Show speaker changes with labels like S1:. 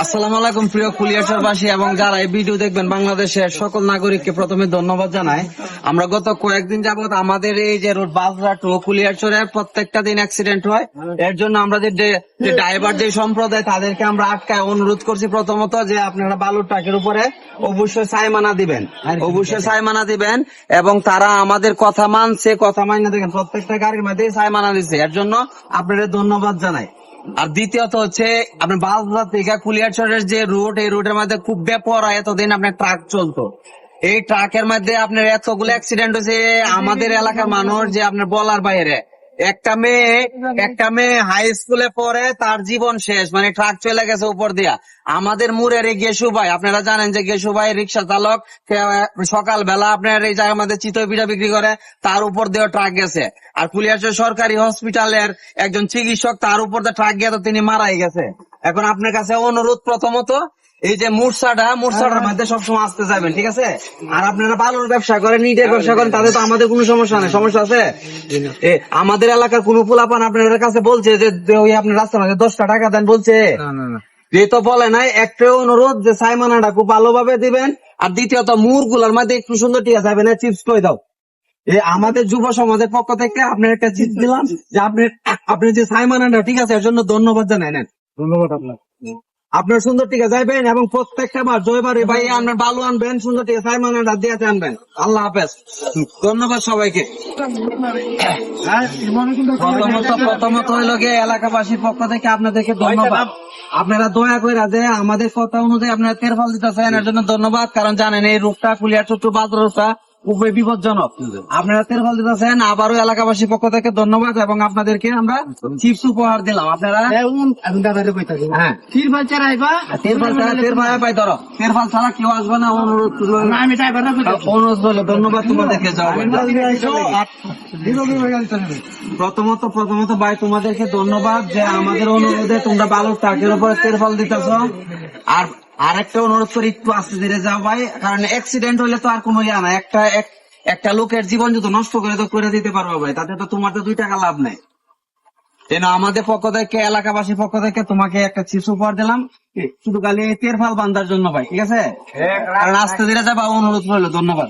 S1: আসসালামু আলাইকুম প্রিয় কুলিয়ারবাসী এবং যারা এই ভিডিও দেখবেন বাংলাদেশের সকল নাগরিককে প্রথমে ধন্যবাদ জানাই। আমরা গত কয়েকদিন যাবত আমাদের এই যে রোড বাজরা টু কুলিয়ারচরের প্রত্যেকটা দিন অ্যাক্সিডেন্ট হয়। এর জন্য আমরা যে ড্রাইভার যে সম্প্রদায় তাদেরকে আমরা আটকায় অনুরোধ করছি প্রথমত যে আপনারা বালুর ট্রাকের উপরে অবশ্যই সাইমানা দিবেন, অবশ্যই সাইমানা দিবেন এবং তারা আমাদের কথা মানছে, কথা মাইনা দেখেন প্রত্যেকটা গাড়ির মধ্যে সাইমানা দিচ্ছে। এর জন্য আপনাদের ধন্যবাদ জানাই। আর দ্বিতীয়ত হচ্ছে আপনার বালুরঘাট থেকে কুলিয়ারচরের যে রুট, এই রুটের মধ্যে খুব বেপরোয়া এতদিন আপনার ট্রাক চলতো। এই ট্রাকের মধ্যে আপনার এতগুলো অ্যাক্সিডেন্ট হয়েছে আমাদের এলাকার মানুষ যে আপনার বলার বাইরে। একটা মেয়ে হাই স্কুলে পড়ে, তার জীবন শেষ, মানে ট্রাক চলে গেছে উপর দিয়া। আমাদের মুরের এই গেসু ভাই, আপনারা জানেন যে গেসু ভাই রিক্সা চালক, সকালবেলা আপনার এই জায়গার মধ্যে চিতই পিঠা বিক্রি করে, তার উপর দিয়ে ট্রাক গেছে। আর কুলিয়ারচর সরকারি হসপিটালের একজন চিকিৎসক, তার উপর দিয়ে ট্রাক গিয়ে তো তিনি মারাই গেছে। এখন আপনার কাছে অনুরোধ প্রথমত, এই যে মুরসাটার মধ্যে সবসময় আসতে যাবেন, ঠিক আছে? আর আপনারা বালুর ব্যবসা করেন, ইটের ব্যবসা করেন, তাদের তো আমাদের কোনো সমস্যা নেই। সমস্যা আছে আমাদের এলাকার কোন পোলাপান আপনাদের কাছে বলছে যে ওই আপনার রাস্তার মধ্যে 10 টাকা দেন বলছে? যে তো বলে নাই। একটাই অনুরোধ যে সাইমানাটা খুব ভালোভাবে দিবেন। আর দ্বিতীয়ত মুরগুলার মধ্যে একটু সুন্দর টিয়া যাবেন, চিপস করে দাও। আমাদের যুব সমাজের পক্ষ থেকে আপনার একটা চিপস দিলাম যে আপনি যে সাইমানাটা, ঠিক আছে, এর জন্য ধন্যবাদ জানাই। নেন, ধন্যবাদ আপনার সুন্দর টিকা যাইবেন এবং প্রত্যেকটা বার জয়বারে ভাই আপনার বালু আনবেন, সুন্দর টিকা সাইমানাটা দিয়ে আনবেন। আল্লাহ হাফেজ, ধন্যবাদ সবাইকে। প্রথমত হইল গিয়ে এলাকাবাসীর পক্ষ থেকে আপনাদেরকে ধন্যবাদ। আপনারা দয়া করে যে আমাদের কথা অনুযায়ী আপনারা তেরফল দিতেছেন, এর জন্য ধন্যবাদ। কারণ জানেন এই রোগটা কুলিয়ারচর টু বাজরা খুবই বিপজ্জনক। আপনারা তেরফল দিতেছেন, আবারও এলাকাবাসীর পক্ষ থেকে ধন্যবাদ এবং আপনাদেরকে আমরা চিপস উপহার দিলাম। আপনারা তেরফল ছাড়া কেউ আসবে না, অনুরোধ করলো। ধন্যবাদ তোমাদেরকে। প্রথমত ভাই তোমাদেরকে ধন্যবাদ যে আমাদের অনুরোধে তোমরা বালুর ট্রাকের উপরে তেরফল দিতেছ। আর একটা অনুরোধ করি, একটু আস্তে ধীরে যাও ভাই, কারণ অ্যাক্সিডেন্ট হলে তো আর কোনো ইয়া না। একটা লোকের জীবন যদি নষ্ট করে দিতে পারবো ভাই, তাতে তো তোমার তো 2 টাকা লাভ নেই। আমাদের পক্ষ থেকে, এলাকাবাসীর পক্ষ থেকে তোমাকে একটা চিপস উপহার দিলাম, শুধু খালি তেরফল বান্ধার জন্য ভাই, ঠিক আছে? কারণ আস্তে ধীরে যাবা, অনুরোধ করলো। ধন্যবাদ।